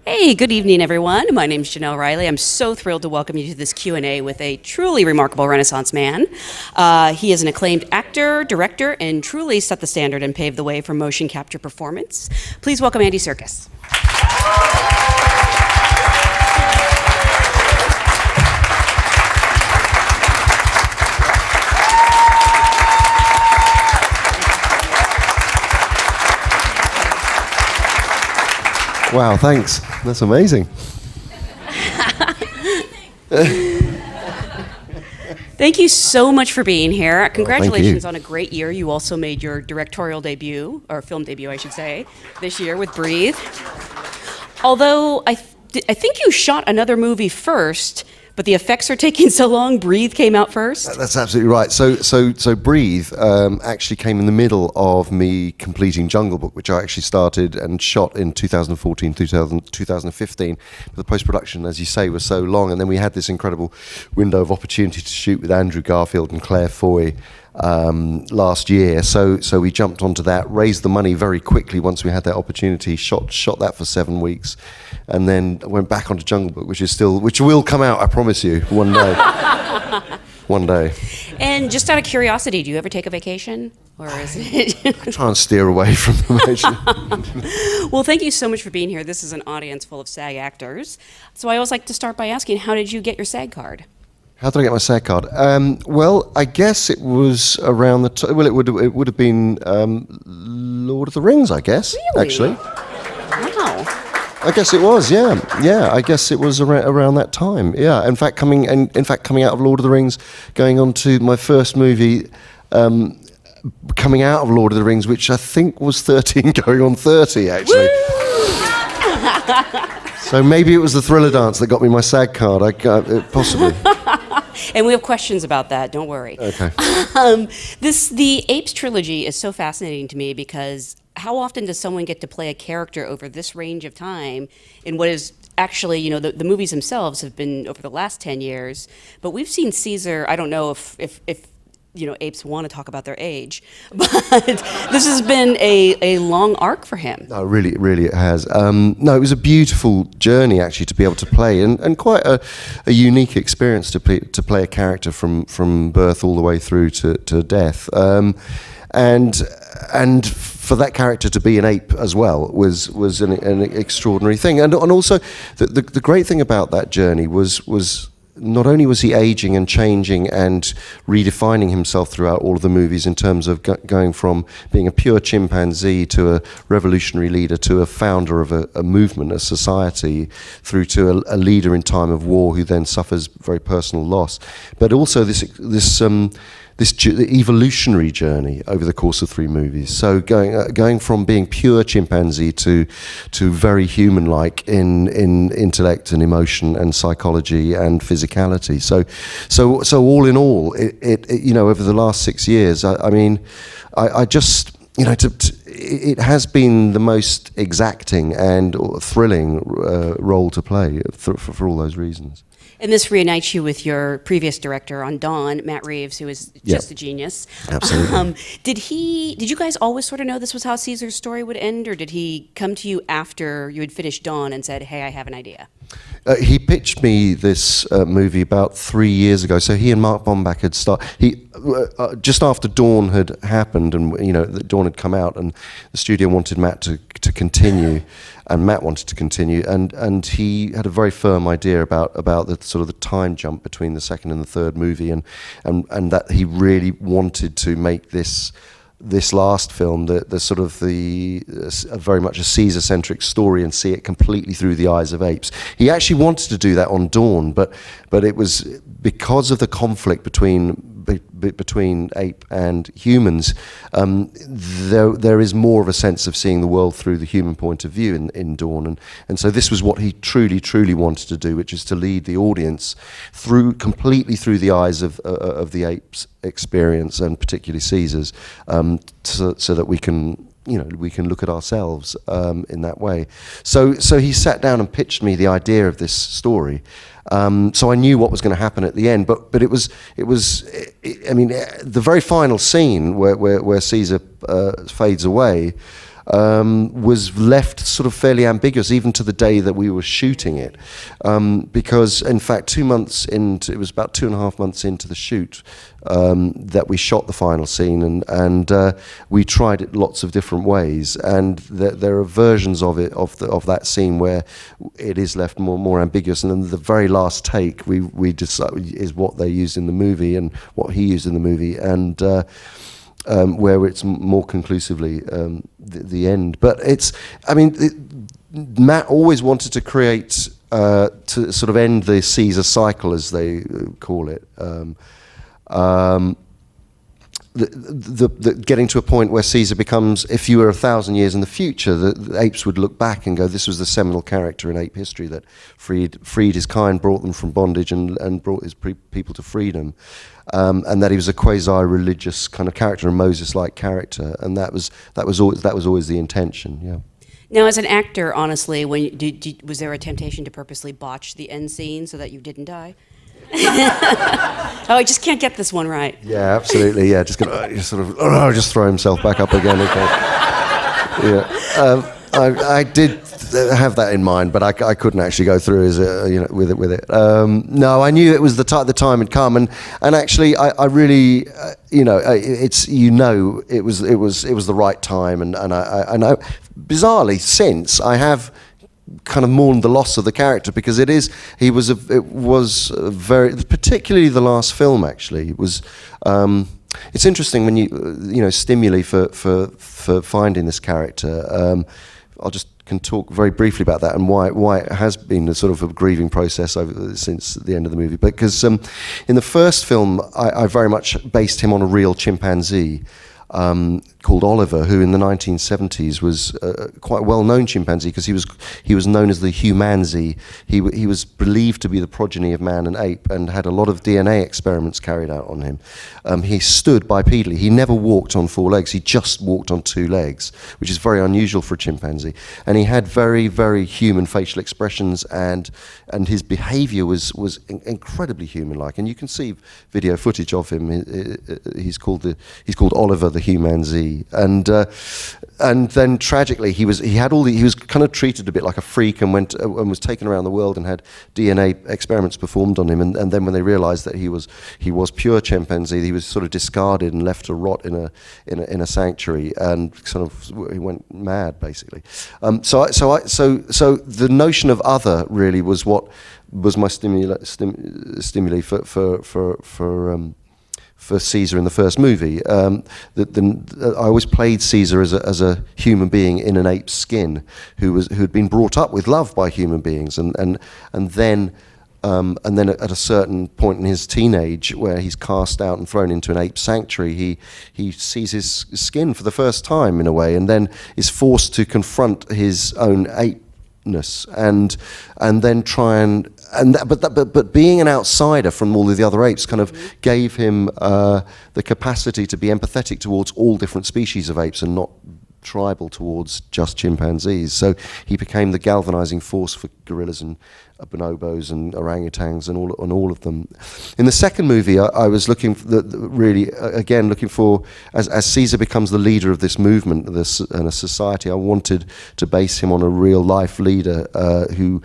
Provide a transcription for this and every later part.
Hey, good evening, everyone. My name is Jenelle Riley. I'm so thrilled to welcome you to this Q&A with a truly remarkable Renaissance man. He is an acclaimed actor, director, and truly set the standard and paved the way for motion capture performance. Please welcome Andy Serkis. Wow, thanks. That's amazing. Thank you so much for being here. Congratulations on a great year. You also made your directorial debut, or film debut, I should say, this year with Breathe. Although I think you shot another movie first, but the effects are taking so long. Breathe came out first. That's absolutely right. So Breathe actually came in the middle of me completing Jungle Book, which I actually started and shot in 2014, 2015. But the post-production, as you say, was so long, and then we had this incredible window of opportunity to shoot with Andrew Garfield and Claire Foy last year. So we jumped onto that, raised the money very quickly once we had that opportunity, shot that for 7 weeks, and then went back onto Jungle Book, which will come out, I promise you, one day. One day. And just out of curiosity, do you ever take a vacation? Or is it I try and steer away from the vacation. Well, thank you so much for being here. This is an audience full of SAG actors. So I always like to start by asking, how did you get your SAG card? How did I get my SAG card? Well, I guess it was around the well, it would have been Lord of the Rings, I guess. Really? Actually. Wow. I guess it was, yeah. I guess it was around that time. Yeah. In fact, coming out of Lord of the Rings, going on to my first movie, coming out of Lord of the Rings, which I think was 13, going on 30, actually. So maybe it was the Thriller dance that got me my SAG card. Possibly. And we have questions about that, don't worry. Okay. The Apes Trilogy is so fascinating to me because how often does someone get to play a character over this range of time in what is actually, the movies themselves have been over the last 10 years, but we've seen Caesar, I don't know if apes want to talk about their age, but this has been a long arc for him. No, really it has. No, it was a beautiful journey actually to be able to play, and quite a unique experience to play a character from birth all the way through to death. And for that character to be an ape as well was an extraordinary thing. And also the great thing about that journey was not only was he aging and changing and redefining himself throughout all of the movies in terms of going from being a pure chimpanzee to a revolutionary leader to a founder of a movement, a society, through to a leader in time of war who then suffers very personal loss, but also this evolutionary journey over the course of 3 movies. So going from being pure chimpanzee to very human-like in intellect and emotion and psychology and physicality. So all in all, it over the last 6 years, I just it has been the most exacting and thrilling role to play for all those reasons. And this reunites you with your previous director on Dawn, Matt Reeves, who is just a genius. Absolutely. Did you guys always sort of know this was how Caesar's story would end, or did he come to you after you had finished Dawn and said, hey, I have an idea? He pitched me this movie about 3 years ago. So he and Mark Bombach had just after Dawn had happened, and that Dawn had come out, and the studio wanted Matt to continue, and Matt wanted to continue, and he had a very firm idea about the sort of the time jump between the second and the third movie, and that he really wanted to make this last film, very much a Caesar-centric story, and see it completely through the eyes of apes. He actually wanted to do that on Dawn, but it was because of the conflict between ape and humans. There is more of a sense of seeing the world through the human point of view in Dawn, and so this was what he truly wanted to do, which is to lead the audience completely through the eyes of the ape's experience, and particularly Caesar's, so that we can look at ourselves in that way. So he sat down and pitched me the idea of this story. So I knew what was going to happen at the end, but it was the very final scene where Caesar fades away. was left sort of fairly ambiguous, even to the day that we were shooting it, because in fact 2 months into, it was about 2.5 months into the shoot, that we shot the final scene, and we tried it lots of different ways, and there are versions of it of that scene where it is left more ambiguous, and then the very last take we decide is what they used in the movie and what he used in the movie, and where it's more conclusively the end. But it's, I mean, Matt always wanted to create to sort of end the Caesar cycle, as they call it. The getting to a point where Caesar becomes, if you were 1,000 years in the future, the apes would look back and go, this was the seminal character in ape history that freed his kind, brought them from bondage, and brought his people to freedom, and that he was a quasi-religious kind of character, a Moses-like character, and that was always the intention. Yeah. Now, as an actor, honestly, was there a temptation to purposely botch the end scene so that you didn't die? Oh, I just can't get this one right. Yeah, absolutely. Yeah, just gonna just throw himself back up again. Yeah, I did have that in mind, but I couldn't actually go through with it. No, I knew it was the time had come, and actually I really it was the right time, and I bizarrely since I have kind of mourned the loss of the character, because it was very, particularly the last film actually was. It's interesting when you stimuli for finding this character. Can talk very briefly about that and why it has been a sort of a grieving process since the end of the movie. Because in the first film, I very much based him on a real chimpanzee called Oliver, who in the 1970s was quite a well-known chimpanzee, because he was known as the humanzee. He was believed to be the progeny of man and ape, and had a lot of DNA experiments carried out on him. He stood bipedally. He never walked on 4 legs. He just walked on 2 legs, which is very unusual for a chimpanzee. And he had very, very human facial expressions, and his behavior was incredibly human-like. And you can see video footage of him. He's called Oliver the humanzee. And then tragically he was kind of treated a bit like a freak, and was taken around the world and had DNA experiments performed on him, and then when they realized that he was pure chimpanzee, he was sort of discarded and left to rot in a sanctuary, and sort of he went mad basically. So the notion of other really was what was my stimuli for Caesar in the first movie. I always played Caesar as a human being in an ape's skin, who had been brought up with love by human beings, and then at a certain point in his teenage, where he's cast out and thrown into an ape sanctuary, he sees his skin for the first time in a way, and then is forced to confront his own apeness, and then try but being an outsider from all of the other apes kind of gave him the capacity to be empathetic towards all different species of apes, and not tribal towards just chimpanzees. So he became the galvanizing force for gorillas and bonobos and orangutans and all of them. In the second movie, I was looking for as Caesar becomes the leader of this movement, and a society. I wanted to base him on a real life leader who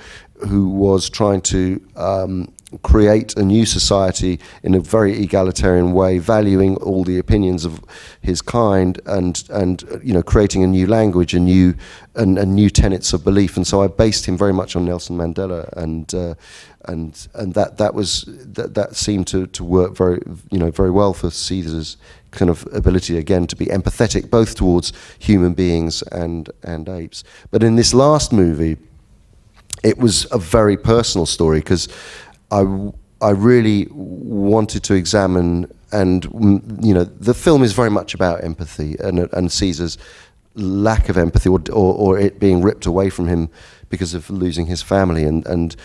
was trying to create a new society in a very egalitarian way, valuing all the opinions of his kind, and creating a new language, and new tenets of belief. And so I based him very much on Nelson Mandela, and that seemed to work very well for Caesar's kind of ability again to be empathetic both towards human beings and apes. But in this last movie, it was a very personal story, because I really wanted to examine, and the film is very much about empathy and Caesar's lack of empathy, or it being ripped away from him because of losing his family, and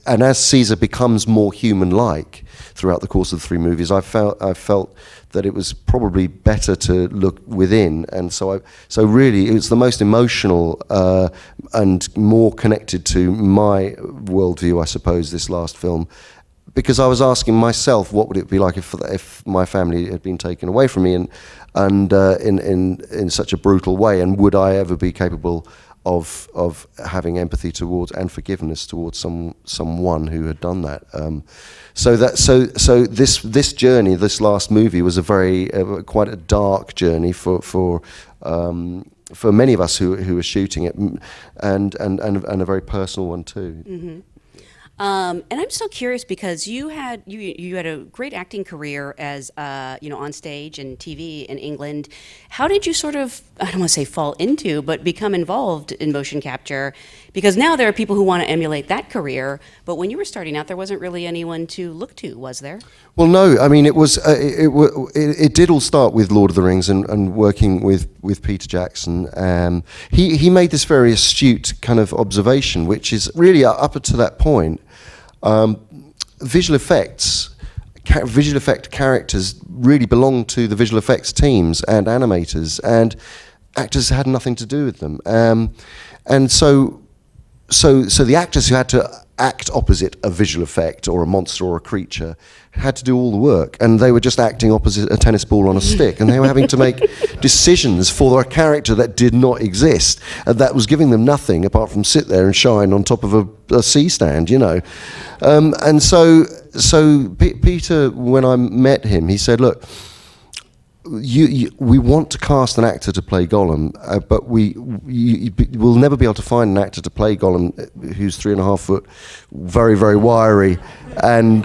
as Caesar becomes more human-like throughout the course of the 3 movies, I felt that it was probably better to look within, and so really it was the most emotional and more connected to my worldview, I suppose, this last film, because I was asking myself, what would it be like if my family had been taken away from me, and in such a brutal way, and would I ever be capable of having empathy towards and forgiveness towards someone who had done that. So this journey, this last movie, was a very quite a dark journey for many of us who were shooting it, and a very personal one too. Mm-hmm. And I'm so curious because you had a great acting career as on stage and TV in England. How did you sort of, I don't want to say fall into, but become involved in motion capture? Because now there are people who want to emulate that career, but when you were starting out, there wasn't really anyone to look to, was there? Well, no. I mean, it did all start with Lord of the Rings and working with Peter Jackson. He made this very astute kind of observation, which is really up to that point. Visual effect characters really belonged to the visual effects teams and animators, and actors had nothing to do with them. And so the actors who had to act opposite a visual effect or a monster or a creature had to do all the work, and they were just acting opposite a tennis ball on a stick, and they were having to make decisions for a character that did not exist, and that was giving them nothing apart from sit there and shine on top of a C stand, and so Peter, when I met him, he said, look, we want to cast an actor to play Gollum, but we'll never be able to find an actor to play Gollum who's 3.5 foot, very, very wiry, and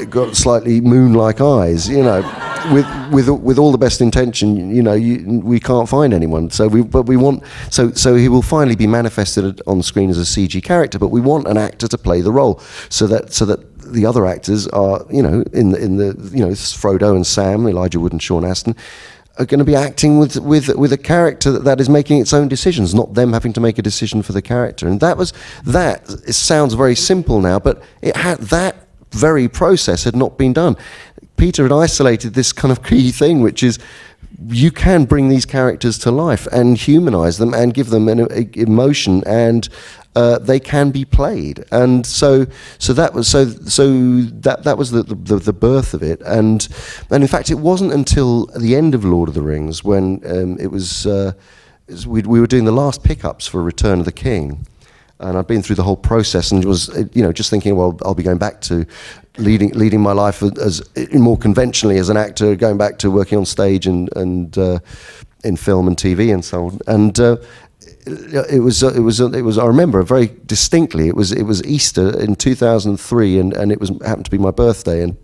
got slightly moon-like eyes. With all the best intention, we can't find anyone. So he will finally be manifested on screen as a CG character, but we want an actor to play the role, so that the other actors are, in the Frodo and Sam, Elijah Wood and Sean Astin, are going to be acting with a character that is making its own decisions, not them having to make a decision for the character. And it sounds very simple now, but that very process had not been done. Peter had isolated this kind of key thing, which is you can bring these characters to life and humanize them and give them an emotion, and they can be played. And so that was the birth of it. And in fact, it wasn't until the end of Lord of the Rings when we were doing the last pickups for Return of the King. And I'd been through the whole process and was, just thinking, well, I'll be going back to leading my life as more conventionally as an actor, going back to working on stage and in film and TV and so on. And it was. I remember very distinctly. It was Easter in 2003, and it happened to be my birthday, and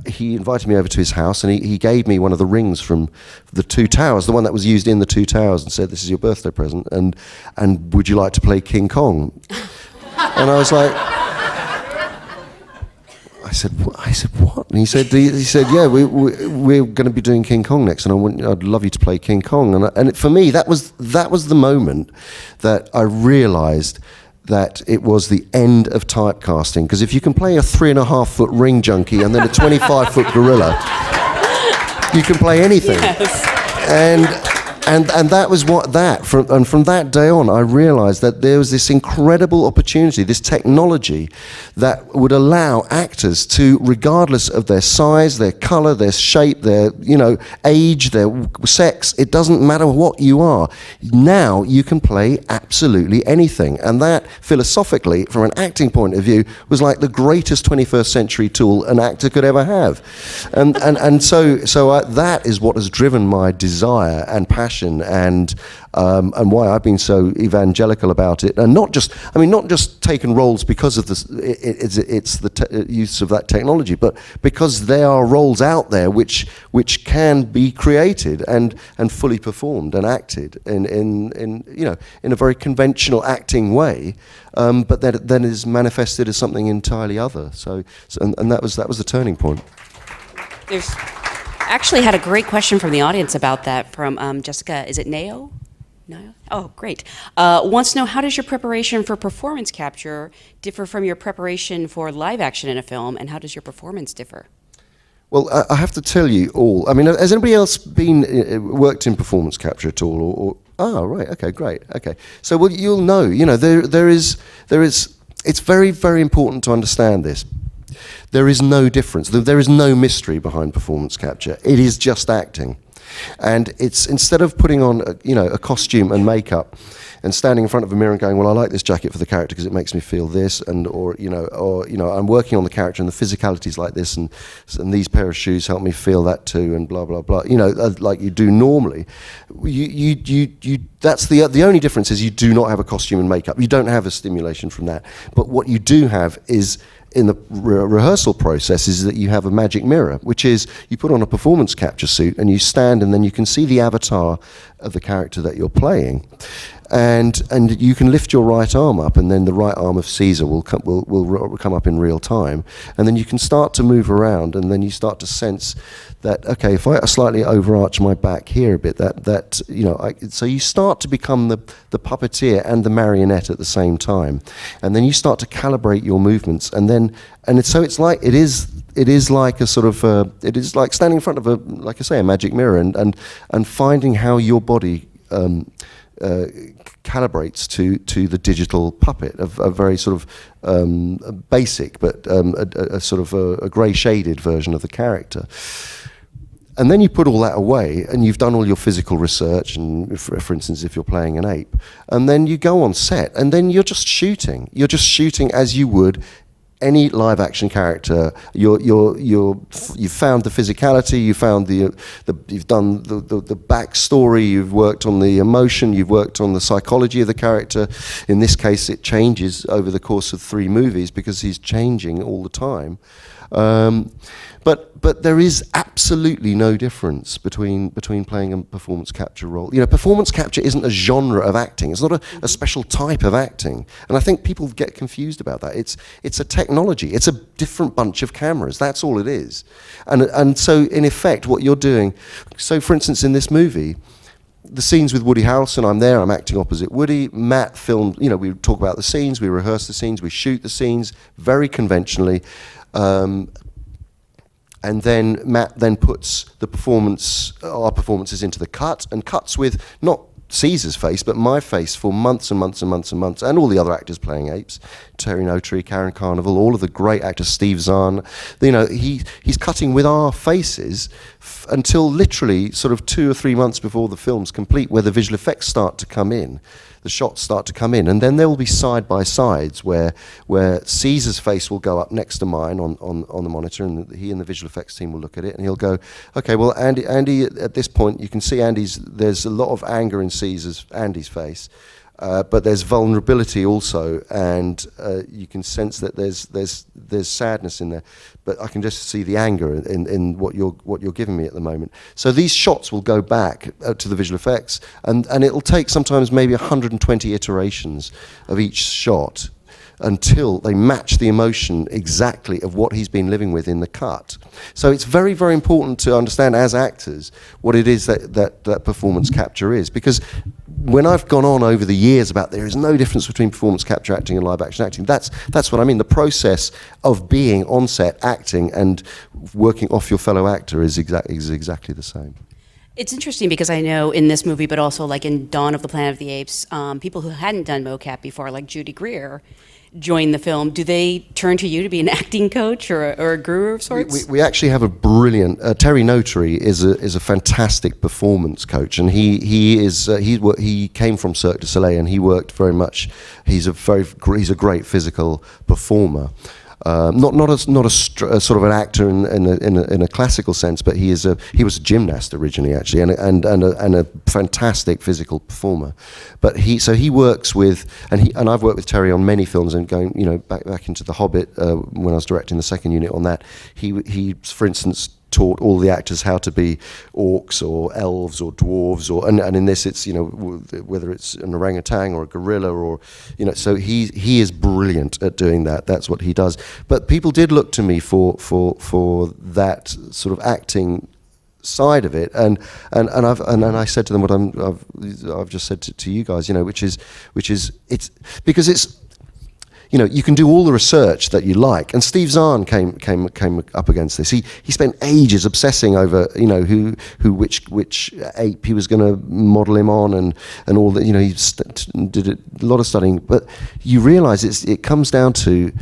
he invited me over to his house, and he gave me one of the rings from the Two Towers, the one that was used in the Two Towers, and said, "This is your birthday present, and would you like to play King Kong?" And I was like, I said, what? And he said, yeah, we're going to be doing King Kong next, and I'd love you to play King Kong. And for me, that was the moment that I realised that it was the end of typecasting. Because if you can play a 3.5 foot ring junkie and then a 25 foot gorilla, you can play anything. Yes. And that was from that day on, I realised that there was this incredible opportunity, this technology that would allow actors to, regardless of their size, their colour, their shape, their age, their sex, it doesn't matter what you are. Now you can play absolutely anything, and that philosophically, from an acting point of view, was like the greatest 21st century tool an actor could ever have, and so that is what has driven my desire and passion. And why I've been so evangelical about it, and not just taking roles because of this, it's the use of that technology, but because there are roles out there which can be created and fully performed and acted in a very conventional acting way, but that then is manifested as something entirely other. So that was the turning point. There's actually had a great question from the audience about that from Jessica. Is it Nao? No? Oh, great. Wants to know, how does your preparation for performance capture differ from your preparation for live action in a film, and how does your performance differ? Well, I have to tell you all. I mean, has anybody else worked in performance capture at all? Or oh, right. Okay, great. Okay. So, well, you'll know. There is. It's very, very important to understand this. there is no difference. There is no mystery behind performance capture. It is just acting. And it's, instead of putting on a costume and makeup and standing in front of a mirror and going, well, I like this jacket for the character because it makes me feel this, and or I'm working on the character and the physicality's like this, and these pair of shoes help me feel that too, and blah blah blah. Like you do normally. That's the only difference is you do not have a costume and makeup. You don't have a stimulation from that. But what you do have is, in the rehearsal process, is that you have a magic mirror, which is you put on a performance capture suit and you stand, and then you can see the avatar of the character that you're playing, and you can lift your right arm up, and then the right arm of Caesar will come up in real time, and then you can start to move around, and then you start to sense that, okay, if I slightly overarch my back here a bit, so you start to become the puppeteer and the marionette at the same time, and then you start to calibrate your movements, it's like a sort of it is like standing in front of a magic mirror, and finding how your body calibrates to the digital puppet, a very sort of basic but a sort of a grey shaded version of the character. And then you put all that away, and you've done all your physical research, and for instance, if you're playing an ape, and then you go on set, and then you're just shooting. You're just shooting as you would any live action character. You've found the physicality, you've done the backstory, you've worked on the emotion, you've worked on the psychology of the character. In this case, it changes over the course of 3 movies because he's changing all the time. But there is absolutely no difference between playing a performance capture role. Performance capture isn't a genre of acting. It's not a special type of acting. And I think people get confused about that. It's a technology. It's a different bunch of cameras. That's all it is. And so in effect, what you're doing. So for instance, in this movie, the scenes with Woody Harrelson, I'm acting opposite Woody. Matt filmed. We talk about the scenes, we rehearse the scenes, we shoot the scenes very conventionally. And then Matt then puts our performances into the cut, and cuts with not Caesar's face, but my face for months and months and months and months, and all the other actors playing Apes, Terry Notary, Karin, Konoval, all of the great actors, Steve Zahn. He's cutting with our faces until literally sort of 2 or 3 months before the film's complete, where the visual effects start to come in. The shots start to come in, and then there will be side by sides where Caesar's face will go up next to mine on the monitor, and he and the visual effects team will look at it, and he'll go, okay, well, Andy, at this point you can see there's a lot of anger in Andy's face, but there's vulnerability also, and you can sense that there's sadness in there, but I can just see the anger in what you're giving me at the moment. So these shots will go back to the visual effects, and it'll take sometimes maybe 120 iterations of each shot until they match the emotion exactly of what he's been living with in the cut. So it's very, very important to understand as actors what it is that performance capture is, because when I've gone on over the years about there is no difference between performance capture acting and live action acting, that's what I mean. The process of being on set, acting, and working off your fellow actor is exactly the same. It's interesting because I know in this movie, but also like in Dawn of the Planet of the Apes, people who hadn't done mocap before, like Judy Greer, join the film. Do they turn to you to be an acting coach or a guru of sorts? We actually have a brilliant Terry Notary is a fantastic performance coach, and he came from Cirque du Soleil, and he worked very much. He's a great physical performer. Not a sort of an actor in a classical sense, but he was a gymnast originally, actually, and a fantastic physical performer. But he works with, and I've worked with Terry on many films, and going back into The Hobbit when I was directing the second unit on that. He for instance taught all the actors how to be orcs or elves or dwarves, and in this it's whether it's an orangutan or a gorilla or so he is brilliant at doing that. That's what he does. But people did look to me for that sort of acting side of it, and I said to them what I've just said to you guys, which is it's because it's. You can do all the research that you like, and Steve Zahn came up against this. He spent ages obsessing over which ape he was going to model him on, and all that. He did a lot of studying, but you realise it comes down to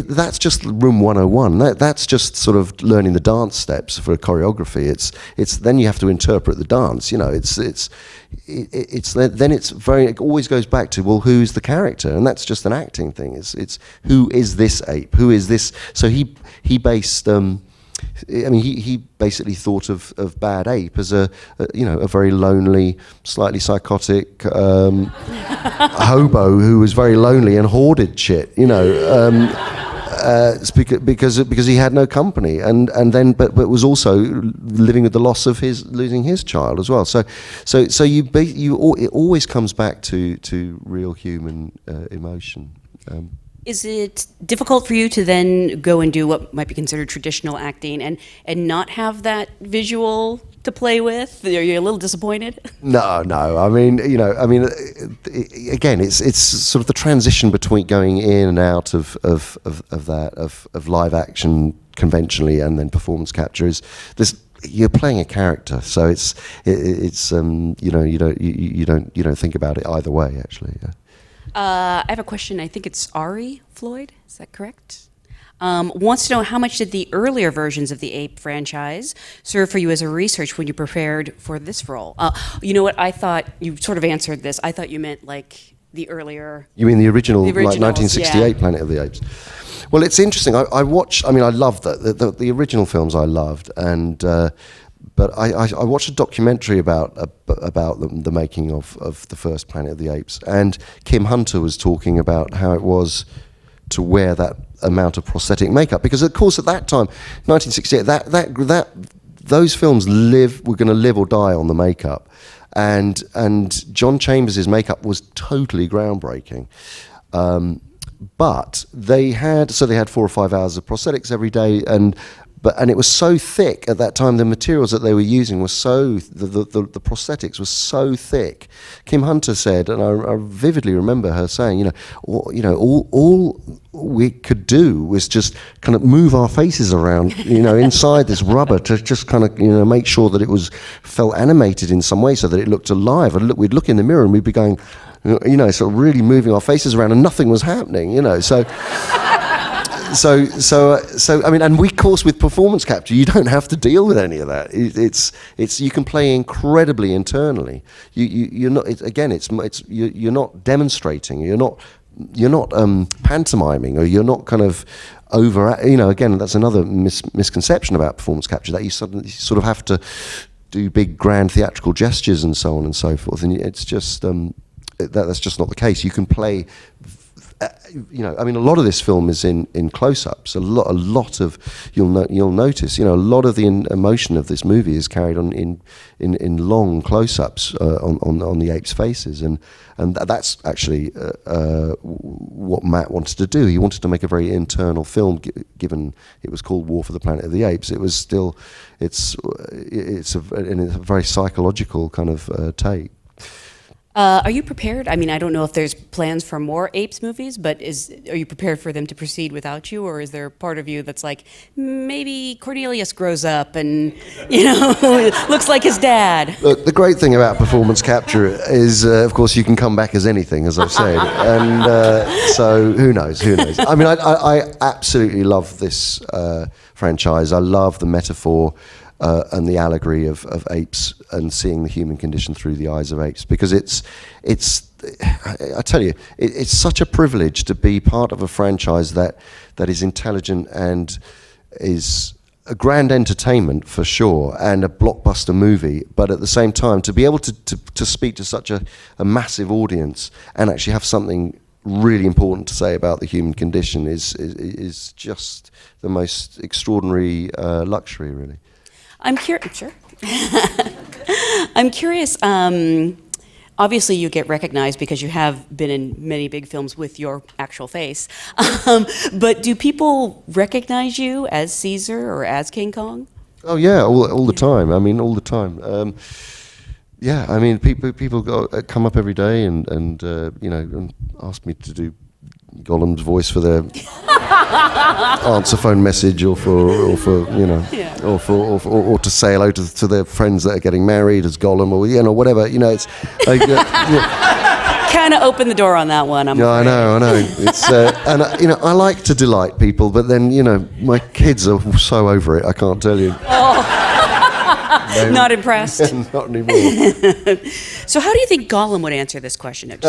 that's just room 101. That's just sort of learning the dance steps for a choreography. It's then you have to interpret the dance. You know, it always goes back to, well, who's the character, and that's just an acting thing. It's who is this ape? Who is this? So he based. He basically thought of Bad Ape as a very lonely, slightly psychotic hobo who was very lonely and hoarded shit, because he had no company, and then but was also living with the loss of losing his child as well. So it always comes back to real human emotion. Is it difficult for you to then go and do what might be considered traditional acting and not have that visual to play with? Are you a little disappointed? No. Again, it's sort of the transition between going in and out of live action conventionally and then performance capture is this. You're playing a character, so you don't think about it either way, actually. Yeah. I have a question. I think it's Ari Floyd. Is that correct? Wants to know, how much did the earlier versions of the Ape franchise serve for you as a research when you prepared for this role? You know what? I thought you sort of answered this. I thought you meant like the earlier. You mean the original, like 1968 yeah. Planet of the Apes? Well, it's interesting. I loved that. The original films I loved, and. But I watched a documentary about the making of the first Planet of the Apes, and Kim Hunter was talking about how it was to wear that amount of prosthetic makeup, because of course at that time, 1968, those films were going to live or die on the makeup, and John Chambers' makeup was totally groundbreaking. But they had 4 or 5 hours of prosthetics every day, and it was so thick at that time. The materials that they were using were the prosthetics were so thick. Kim Hunter said, and I vividly remember her saying, all we could do was just kind of move our faces around, inside this rubber to just kind of, make sure that it felt animated in some way so that it looked alive. We'd look in the mirror and we'd be going, sort of really moving our faces around, and nothing was happening, So. And we, of course, with performance capture, you don't have to deal with any of that. It's you can play incredibly internally. You're not demonstrating. You're not pantomiming, or you're not kind of over. Again, that's another misconception about performance capture, that you sort of have to do big grand theatrical gestures and so on and so forth. And it's just that's just not the case. You can play. A lot of this film is in close-ups. A lot of you'll notice. A lot of the emotion of this movie is carried on in long close-ups on the apes' faces, and that's actually what Matt wanted to do. He wanted to make a very internal film, given it was called War for the Planet of the Apes. It was still it's a very psychological kind of take. Are you prepared? I mean, I don't know if there's plans for more Apes movies, but are you prepared for them to proceed without you, or is there part of you that's like, maybe Cornelius grows up and, looks like his dad? Look, the great thing about performance capture is, of course, you can come back as anything, as I've said, and so who knows? I mean, I absolutely love this franchise. I love the metaphor. And the allegory of apes, and seeing the human condition through the eyes of apes, because I tell you, it's such a privilege to be part of a franchise that is intelligent and is a grand entertainment for sure, and a blockbuster movie, but at the same time to be able to speak to such a massive audience and actually have something really important to say about the human condition is just the most extraordinary luxury, really. I'm curious. Sure. I'm curious. Obviously, you get recognized because you have been in many big films with your actual face. But do people recognize you as Caesar or as King Kong? Oh yeah, all the time. I mean, all the time. Yeah, I mean, people come up every day and ask me to do Gollum's voice for their answer phone message, or for to say hello to their friends that are getting married as Gollum, or whatever. It's like, kind of opened the door on that one. I'm Yeah, I afraid. know. It's and I like to delight people, but then my kids are so over it. I can't tell you. Not impressed. Not anymore. So how do you think Gollum would answer this question? This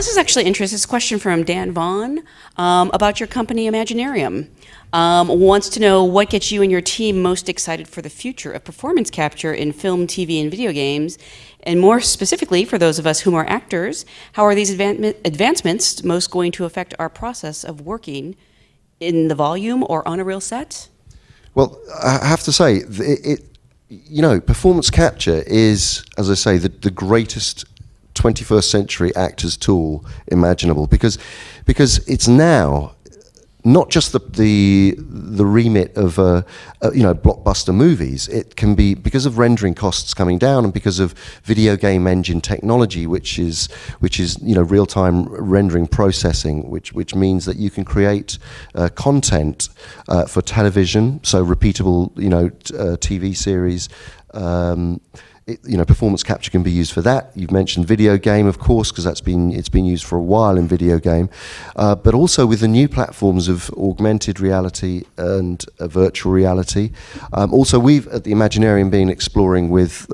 is actually interesting. This question from Dan Vaughn about your company Imaginarium. Wants to know what gets you and your team most excited for the future of performance capture in film, TV, and video games, and more specifically for those of us whom are actors, how are these advancements most going to affect our process of working in the volume or on a real set? Well, I have to say, performance capture is, as I say, the greatest 21st century actor's tool imaginable, because it's now not just the remit of blockbuster movies. It can be because of rendering costs coming down and because of video game engine technology, which is real time rendering processing, which means that you can create content for television, so repeatable TV series. Performance capture can be used for that. You've mentioned video game, of course, because it's been used for a while in video game, but also with the new platforms of augmented reality and virtual reality. Also, we've at the Imaginarium been exploring with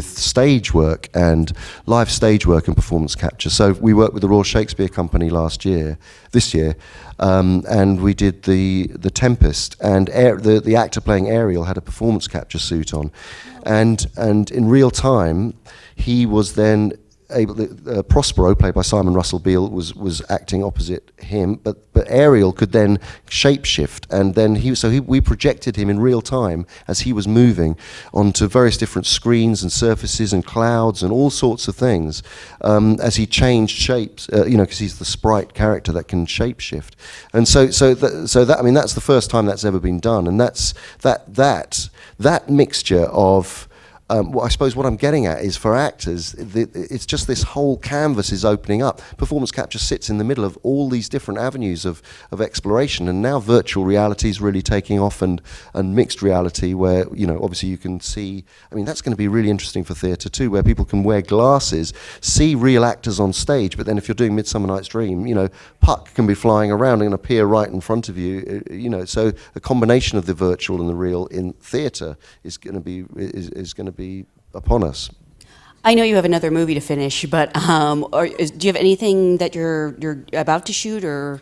stage work and live stage work and performance capture. So we worked with the Royal Shakespeare Company this year, and we did the Tempest, and the actor playing Ariel had a performance capture suit on, and in real time he was then able to, Prospero, played by Simon Russell Beale, was acting opposite him, but Ariel could then shapeshift, and then we projected him in real time as he was moving onto various different screens and surfaces and clouds and all sorts of things, as he changed shapes, because he's the sprite character that can shapeshift, and so that that's the first time that's ever been done, and that mixture of I suppose what I'm getting at is, for actors, it's just this whole canvas is opening up. Performance capture sits in the middle of all these different avenues of exploration, and now virtual reality is really taking off, and mixed reality, where obviously you can see. That's going to be really interesting for theatre too, where people can wear glasses, see real actors on stage, but then if you're doing Midsummer Night's Dream, Puck can be flying around and appear right in front of you. So a combination of the virtual and the real in theatre is going to be upon us. I know you have another movie to finish, but do you have anything that you're about to shoot or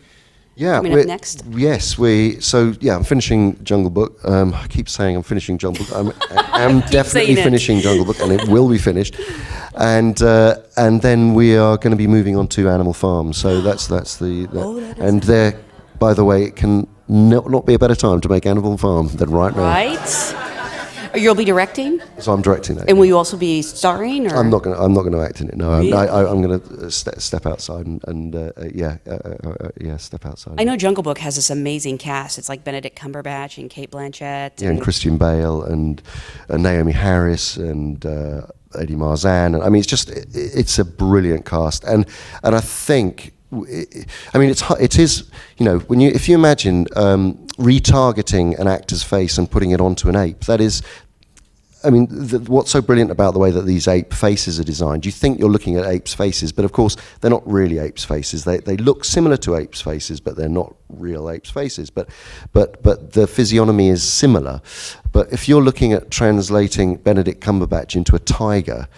coming up next? Yes, I'm finishing Jungle Book. I keep saying I'm finishing Jungle Book. I'm definitely finishing Jungle Book, and it will be finished. And then we are going to be moving on to Animal Farm. So and there, by the way, it can not be a better time to make Animal Farm than right now. Right. You'll be directing? So I'm directing that. And will you also be starring? Or? I'm not going to act in it. No, really? I'm going to step outside and step outside. I know Jungle Book has this amazing cast. It's like Benedict Cumberbatch and Cate Blanchett. Yeah, and Christian Bale and Naomi Harris and Eddie Marzan. It's a brilliant cast, and I think. It is, if you imagine retargeting an actor's face and putting it onto an ape, that is, what's so brilliant about the way that these ape faces are designed? You think you're looking at apes' faces, but of course they're not really apes' faces. They look similar to apes' faces, but they're not real apes' faces. But the physiognomy is similar. But if you're looking at translating Benedict Cumberbatch into a tiger,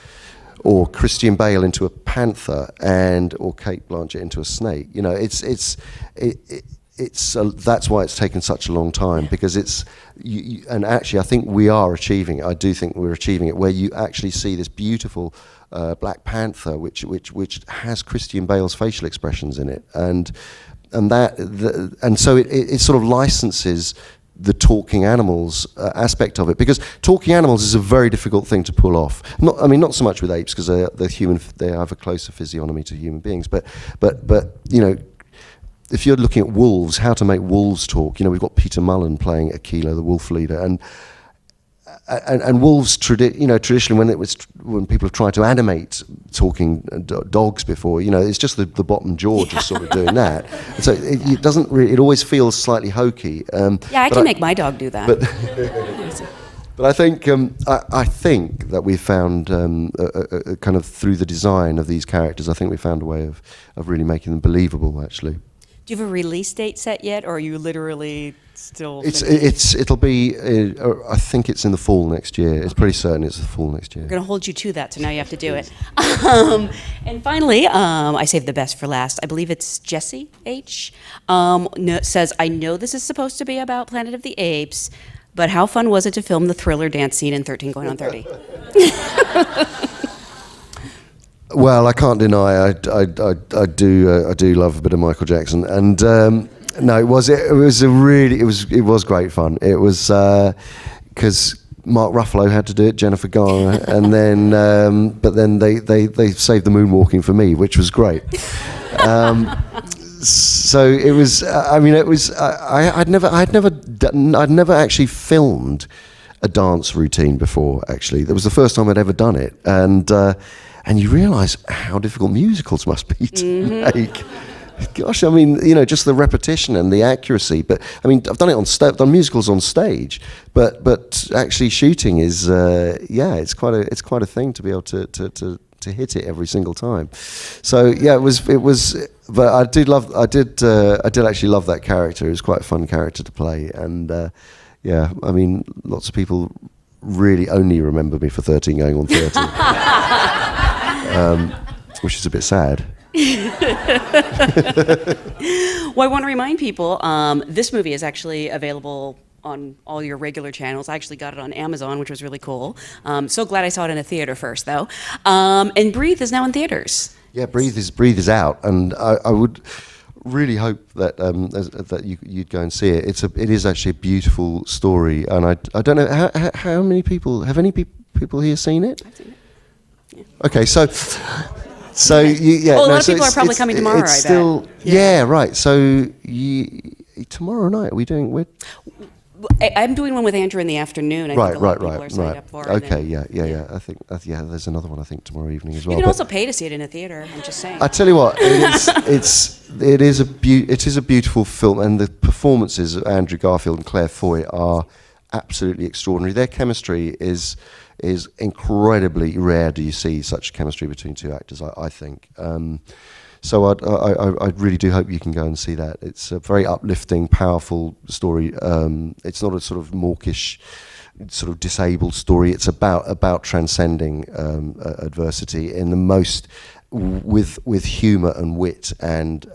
or Christian Bale into a panther, or Cate Blanchett into a snake, that's why it's taken such a long time, because and actually I think we are achieving it. I do think we're achieving it, where you actually see this beautiful Black Panther, which has Christian Bale's facial expressions in it, and so it sort of licenses the talking animals aspect of it, because talking animals is a very difficult thing to pull off. Not so much with apes, because they're human. They have a closer physiognomy to human beings. But if you're looking at wolves, how to make wolves talk? We've got Peter Mullen playing Aquila, the wolf leader, and wolves traditionally when people have tried to animate talking dogs before, it's just the bottom jaw just sort of doing that. And so it doesn't really. It always feels slightly hokey. I can make my dog do that. But I think I think that we found kind of through the design of these characters, I think we found a way of really making them believable. Actually, Do you have a release date set yet, or are you literally still? It'll be. I think it's in the fall next year. It's pretty certain it's the fall next year. I'm going to hold you to that, so now you have to do it. And finally, I saved the best for last. I believe it's Jesse H. Says, I know this is supposed to be about Planet of the Apes, but how fun was it to film the Thriller dance scene in 13 Going on 30? Well, I can't deny I do love a bit of Michael Jackson, and no, it was great fun. It was because Mark Ruffalo had to do it, Jennifer Garner, and then but then they saved the moonwalking for me, which was great. So it was. I mean, it was. I'd never actually filmed a dance routine before. Actually, that was the first time I'd ever done it, and you realise how difficult musicals must be to make. Gosh, I mean, just the repetition and the accuracy. But I mean, I've done it I've done musicals on stage, but actually shooting is, it's quite a thing to be able to hit it every single time. So yeah, it was. But I did actually love that character. It was quite a fun character to play, and yeah, I mean, lots of people really only remember me for 13 Going on 30, which is a bit sad. Well, I want to remind people, this movie is actually available on all your regular channels. I actually got it on Amazon, which was really cool. So glad I saw it in a theater first, though. And Breathe is now in theaters. Yeah, Breathe is out, and I would really hope that that you'd go and see it. It is actually a beautiful story, and I don't know how many people have people here seen it. I've seen it. Yeah. Okay, so well, a lot of people are probably coming tomorrow. It's I still, bet. Yeah, right. So tomorrow night, are we doing? I'm doing one with Andrew in the afternoon. I think a lot of people are signed up for it. Okay, yeah. I think there's another one I think tomorrow evening as well. You can also pay to see it in a theater. I'm just saying. I tell you what, it is a beautiful film, and the performances of Andrew Garfield and Claire Foy are absolutely extraordinary. Their chemistry is incredibly rare. Do you see such chemistry between two actors? I think. So I really do hope you can go and see that. It's a very uplifting, powerful story. It's not a sort of mawkish, sort of disabled story. It's about transcending adversity in the most with humour and wit, and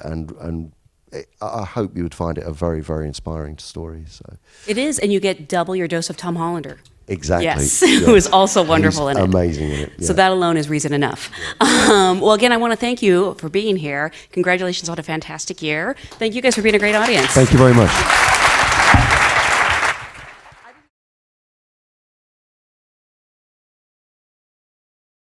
I hope you would find it a very, very inspiring story. So it is, and you get double your dose of Tom Hollander. Exactly. Yes, who is also wonderful in it. Amazing in it. Yeah. So that alone is reason enough. Well, again, I want to thank you for being here. Congratulations on a fantastic year. Thank you guys for being a great audience. Thank you very much.